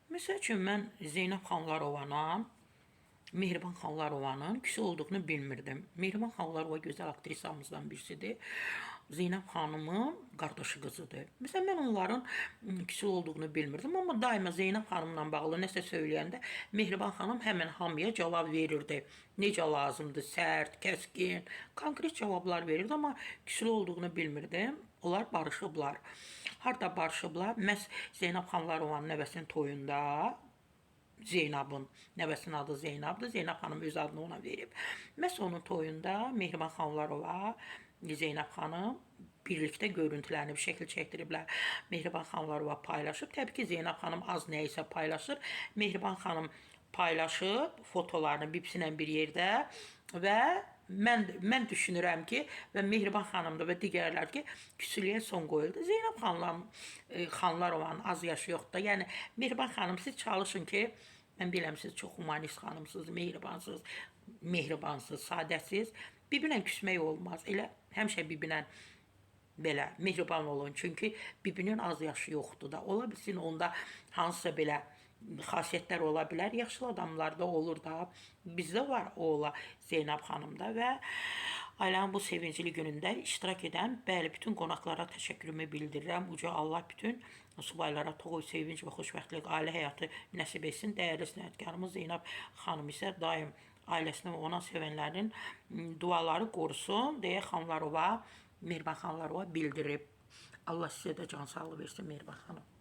Məsəl üçün, mən Zeynəb Xanlarovanın, Mehriban Xanlarovanın küçü olduğunu bilmirdim. Mehriban Xanlarova gözəl aktrisamızdan birisidir. Zeynəb xanımın qardaşı qızıdır. Məsələn, mən onların küçü olduğunu bilmirdim. Amma daima Zeynəb xanımla bağlı nəsə söyləyəndə Mehriban xanım həmən hamıya cavab verirdi. Necə lazımdır, sərt, kəskin, konkret cavablar verirdi. Amma küçülü olduğunu bilmirdim. Onlar barışıblar. Harda barışıblar? Məhz Zeynəb Xanlarovanın nəvəsinin toyunda. Zeynəbin nəvəsinin adı Zeynəbdir. Zeynəb xanım öz adını ona verib. Məhz onun toyunda Mehriban Xanlarova, Zeynəb xanım birlikdə görüntülərini bir şəkil çəkdiriblər. Mehriban Xanlarova paylaşıb. Təbii ki, Zeynəb xanım az nəyisə paylaşır. Mehriban xanım paylaşıb fotolarını bibisi ilə bir yerdə və mən düşünürəm ki, və Mehriban xanım da və digərlər ki, küçülüyə son qoyuldu. Zeynəb Xanlarovanın az yaşı yoxdur. Yəni Mehriban xanım, siz çalışın ki, mən bilirəm siz çox humanist xanımsınız, mehribansınız, sadəsiz. Bibi ilə küsmək olmaz. Elə həmişə bibi ilə belə mehriban olun. Çünki bibinin az yaşı yoxdur da. Ola bilsin onda hansısa belə xasiyyətlər ola bilər. Yaşlı adamlarda olur da. Bizdə var o ola Zeynəb xanımda və ailənin bu sevincli günündə iştirak edən bəli bütün qonaqlara təşəkkürümü bildirirəm. Uca Allah bütün subaylara toy, sevinç və xoşbəxtlik, ailə həyatı nəsib etsin. Dəyərli sənətkarımız Zeynəb xanım isə daim ailəsini və ona sevənlərin duaları qorusun deyə Xanlarova, Mehriban Xanlarova bildirib. Allah sizə də can sağlığı versin Mehriban xanım.